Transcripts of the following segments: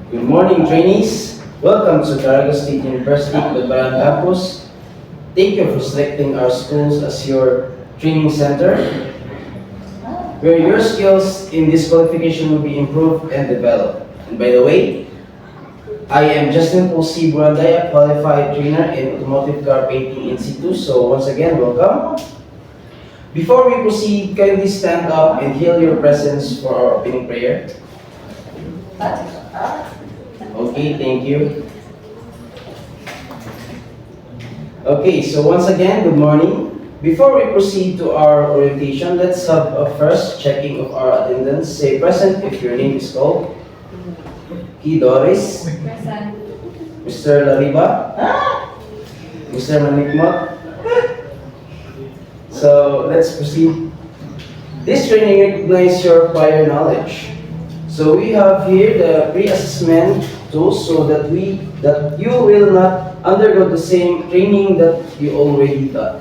Good morning, trainees. Welcome to Caraga State University, Gulbaran Campus. Thank you for selecting our schools as your training center, where your skills in this qualification will be improved and developed. And by the way, I am Justin Pulsi Buranday, a qualified trainer in automotive car painting in situ. So once again, welcome. Before we proceed, kindly stand up and hail your presence for our opening prayer. Okay, thank you. Okay, so once again, good morning. Before we proceed to our orientation, let's have a first checking of our attendance. Say present if your name is called. Key Doris. Present. Mr. Lariba. Mr. Manikmot. So let's proceed. This training recognizes your prior knowledge. So we have here the pre-assessment tools so that you will not undergo the same training that you already got.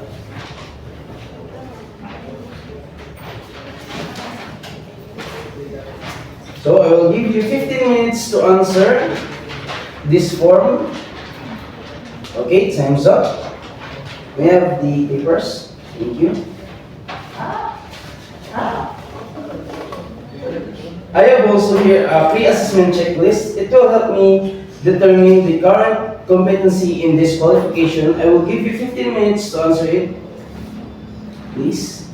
So I will give you 15 minutes to answer this form. Okay, time's up. We have the papers. Thank you. I have also here a pre-assessment checklist. It will help me determine the current competency in this qualification. I will give you 15 minutes to answer it. Please.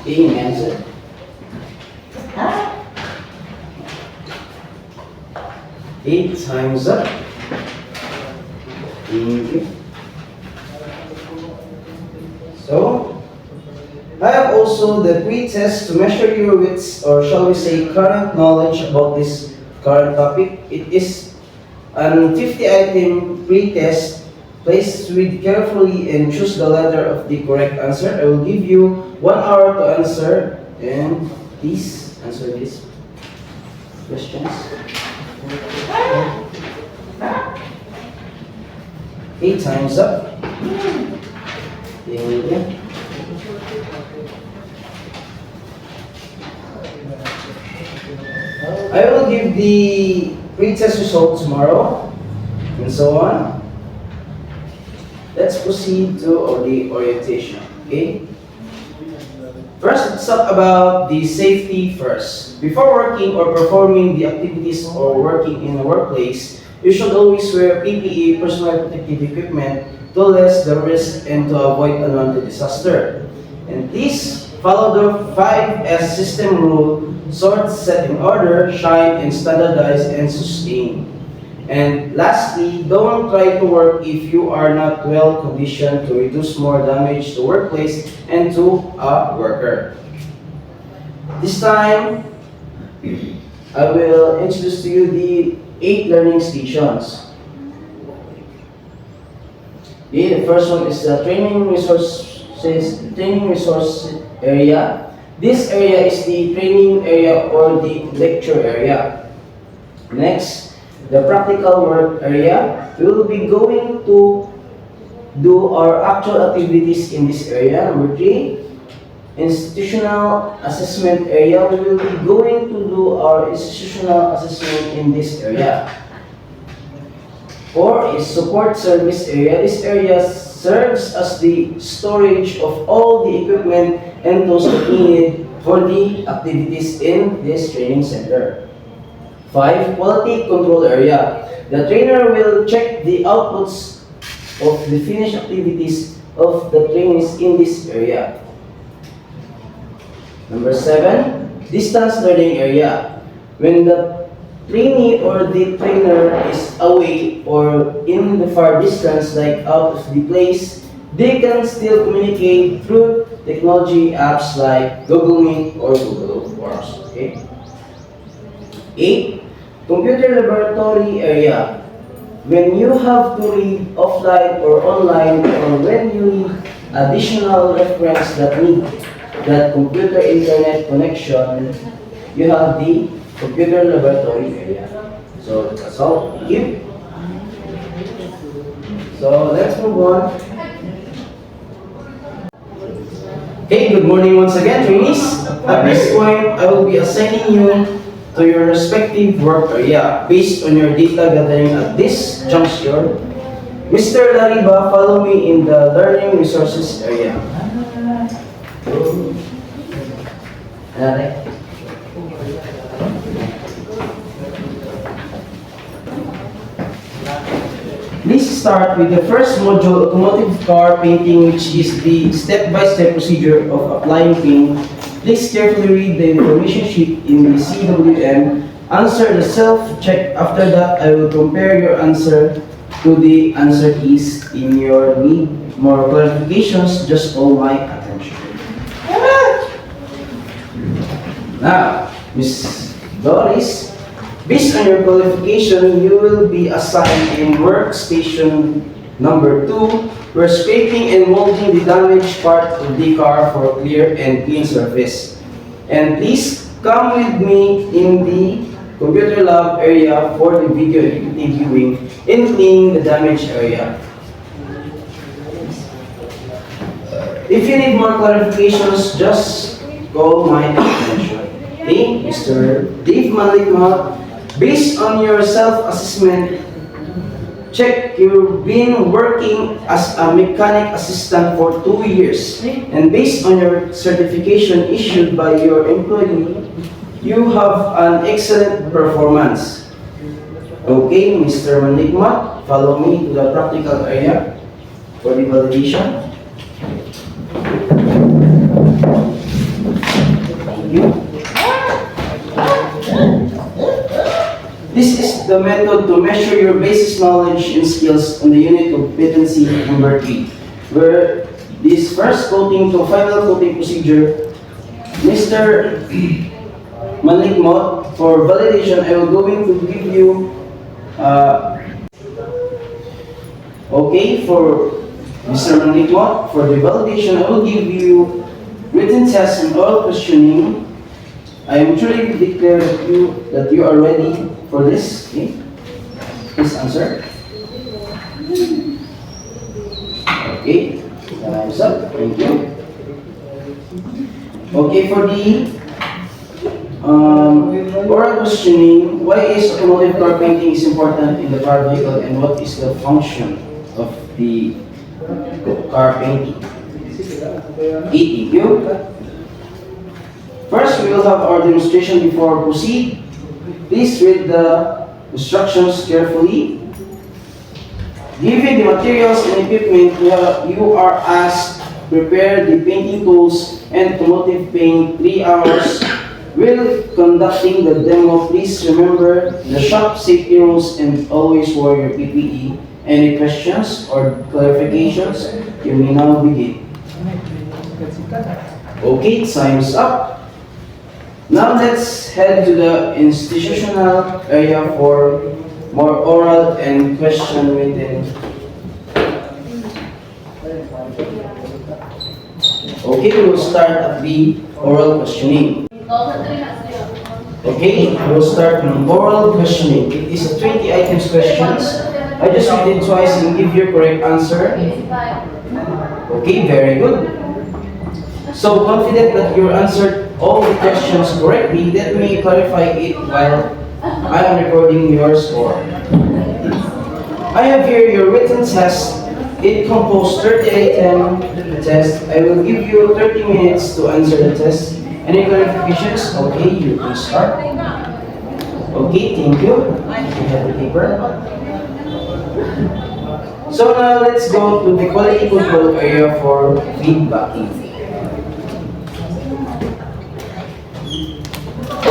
Being answered. Okay, time's up. Thank you. So, I have also the pre-test to measure your wits, or shall we say current knowledge about this current topic. It is an 50-item pre-test. Please read carefully and choose the letter of the correct answer. I will give you 1 hour to answer, and please answer these questions. Okay, time's up. Thank you. I will give the pre-test results tomorrow, and so on. Let's proceed to the orientation, okay? First, let's talk about the safety first. Before working or performing the activities or working in a workplace, you should always wear PPE, personal protective equipment, to less the risk and to avoid unwanted disaster. And please follow the 5S system rule: sort, set in order, shine, and standardize, and sustain. And lastly, don't try to work if you are not well conditioned to reduce more damage to workplace and to a worker. This time, I will introduce to you the 8 learning stations. Okay, the first one is the training resource area. This area is the training area or the lecture area. Next, the practical work area. We will be going to do our actual activities in this area. Number 3, institutional assessment area. We will be going to do our institutional assessment in this area. 4 is support service area. This area serves as the storage of all the equipment and tools that needed for the activities in this training center. 5, quality control area. The trainer will check the outputs of the finished activities of the trainees in this area. Number 7, distance learning area. When the trainee or the trainer is away or in the far distance, like out of the place, they can still communicate through technology apps like Google Meet or Google Forms. Okay? 8, computer laboratory area. When you have to read offline or online, or when you need additional reference that need that computer internet connection, you have the computer laboratory area. So that's all. Thank you. So let's move on. Okay, good morning once again, trainees. At this point, I will be assigning you to your respective work area based on your data gathering at this juncture. Mr. Lariba, follow me in the learning resources area. Please start with the first module, automotive car painting, which is the step-by-step procedure of applying paint. Please carefully read the information sheet in the CWM. Answer the self-check. After that, I will compare your answer to the answer keys. In your need more clarifications, just call my attention. Now, Miss Doris, based on your qualification, you will be assigned in workstation number 2, where scraping and molding the damaged part of the car for a clear and clean surface. And please come with me in the computer lab area for the video executive viewing and cleaning the damaged area. If you need more clarifications, just call my attention. Okay, Mr. Dave Malikma, based on your self-assessment, check you've been working as a mechanic assistant for 2 years. And based on your certification issued by your employee, you have an excellent performance. Okay, Mr. Malikma, follow me to the practical area for the validation. Thank you. This is the method to measure your basic knowledge and skills on the unit competency number 3, where this first coating to final coating procedure, Mr. Malikmot, for validation, I will going to give you, okay, for Mr. Malikmot, for the validation, I will give you written test and oral questioning. I am truly declare that you are ready for this. Okay? Please answer. Okay, time's up. Thank you. Okay, for the oral questioning, why is automotive car painting is important in the car vehicle and what is the function of the car painting? Okay, thank you. First, we will have our demonstration before proceed. Please read the instructions carefully. Given the materials and equipment, you are asked to prepare the painting tools and automotive paint 3 hours. While conducting the demo, please remember the shop safety rules and always wear your PPE. Any questions or clarifications? You may now begin. Okay, time's up. Now let's head to the institutional area for more oral and question written. Okay, we will start at the oral questioning. Okay, we will start on oral questioning. It is a 20 items questions. I just read it twice and give your correct answer. Okay, very good. So confident that you answered all the questions correctly, let me clarify it while I am recording your score. I have here your written test. It composed 30 item test. I will give you 30 minutes to answer the test. Any clarifications? Okay, you can start. Okay, thank you. You have the paper. So now let's go to the quality control area for feedbacking.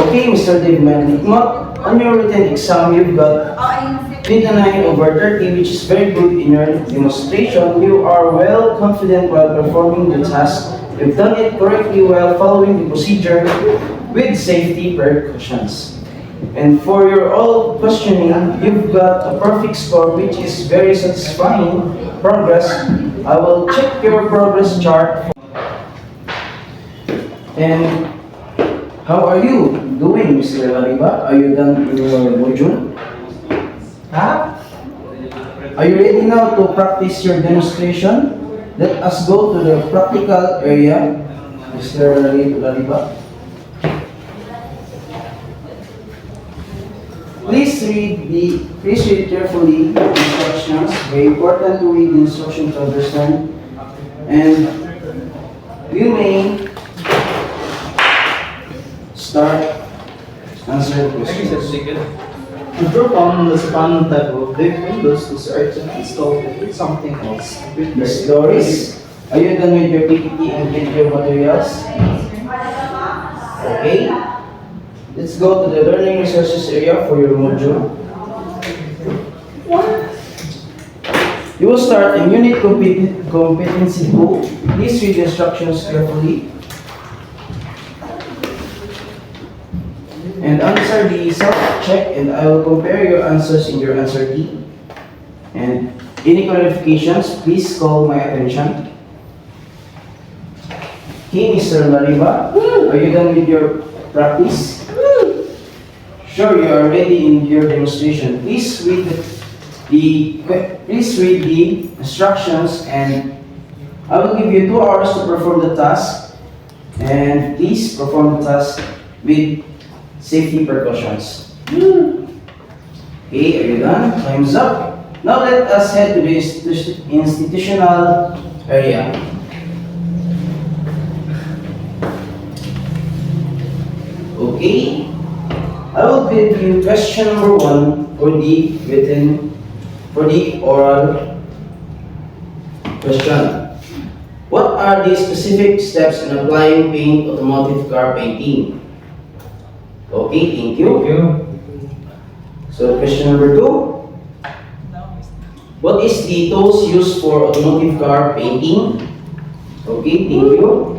Okay, Mr. Dave Malikmot, on your written exam, you've got 29/30, which is very good in your demonstration. You are well confident while performing the task. You've done it correctly while following the procedure with safety precautions. And for your all questioning, you've got a perfect score, which is very satisfying progress. I will check your progress chart. And how are you doing, Mr. Lariba? Are you done in your module? Huh? Are you ready now to practice your demonstration? Let us go to the practical area. Mr. Laliba. Please read carefully the instructions. Very important to read the instructions to understand. And you may start answer the questions. Control panel is a panel type of big windows to search and install something else. Miss Doris, are you done with your PPT and video materials? Okay. Let's go to the learning resources area for your module. You will start in unit competency 2. Please read the instructions carefully. And answer the self-check, and I will compare your answers in your answer key. And any clarifications, please call my attention. Okay, Mr. Lariba, are you done with your practice? Sure, you are ready in your demonstration. Please read the instructions, and I will give you 2 hours to perform the task. And please perform the task with safety precautions. Okay, are you done? Time's up. Now let us head to the institutional area. Okay, I will give you question number 1 for the oral question. What are the specific steps in applying paint automotive car painting? Okay, thank you. So question number 2. What is the tools used for automotive car painting? Okay, thank you.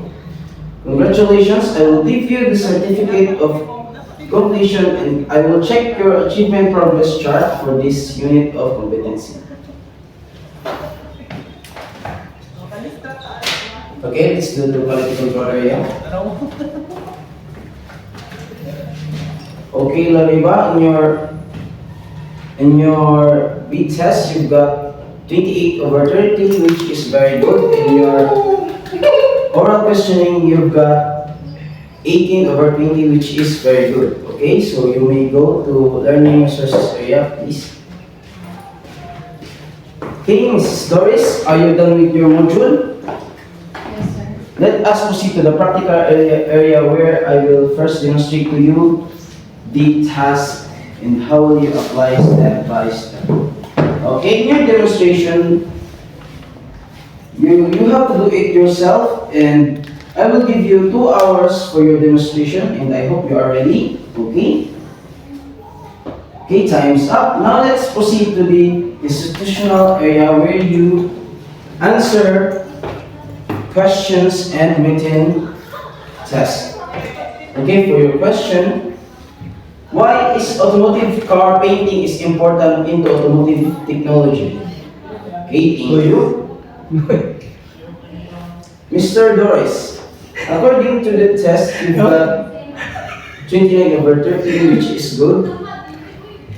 Congratulations, I will give you the certificate of completion, and I will check your achievement progress chart for this unit of competency. Okay, let's do the quality control area. Okay, Lariba, in your beat test, you've got 28/30, which is very good. In your oral questioning, you've got 18/20, which is very good. Okay, so you may go to learning resources area, please. Okay, Mrs. Doris, are you done with your module? Yes, sir. Let us proceed to the practical area where I will first demonstrate to you the task and how will you apply step by step. Okay, in your demonstration, you have to do it yourself, and I will give you 2 hours for your demonstration, and I hope you are ready. Okay? Okay, time's up. Now let's proceed to the institutional area where you answer questions and written test. Okay, for your question, why is automotive car painting is important into automotive technology? Okay, thank you. Mr. Doris, according to the test, you've got 29/30, which is good.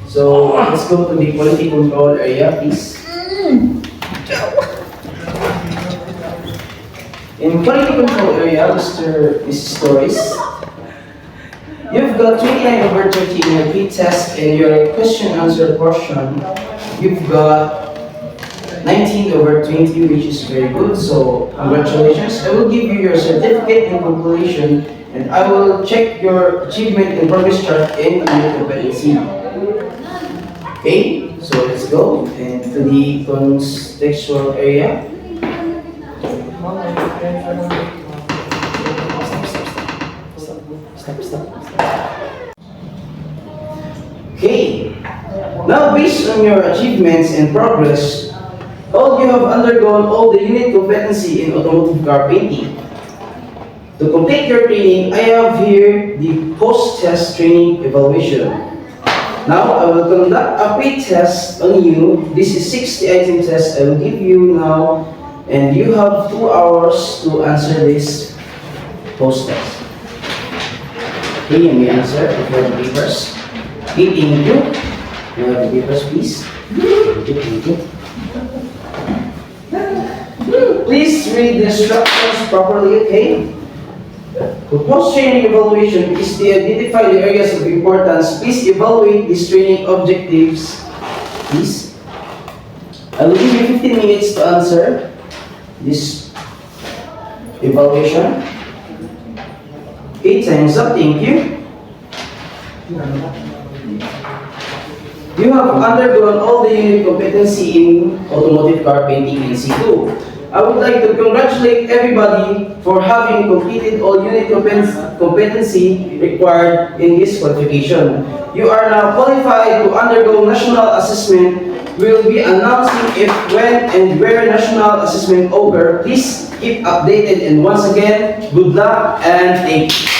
So let's go to the quality control area, please. In quality control area, Mrs. Doris, you've got 29/30 in your pre-test, and your question answer portion, you've got 19/20, which is very good. So congratulations. I will give you your certificate in completion, and I will check your achievement and progress chart in your competency. Okay, so let's go into the contextual area. Okay, now based on your achievements and progress, all you have undergone all the unit competency in automotive car painting. To complete your training, I have here the post-test training evaluation. Now I will conduct a pre-test on you. This is 60-item test I will give you now, and you have 2 hours to answer this post-test. Okay, you may answer if you have the papers. Okay, thank you. You have the papers, please. Thank you. Please read the instructions properly, okay? Proposed training evaluation is to identify the areas of importance. Please evaluate these training objectives. Please. I will give you 15 minutes to answer this evaluation. Okay, time's up. Thank you. You have undergone all the unit competency in automotive car painting in C2. I would like to congratulate everybody for having completed all unit competency required in this qualification. You are now qualified to undergo national assessment. We will be announcing if, when, and where national assessment occur. Please keep updated, and once again, good luck and thank you.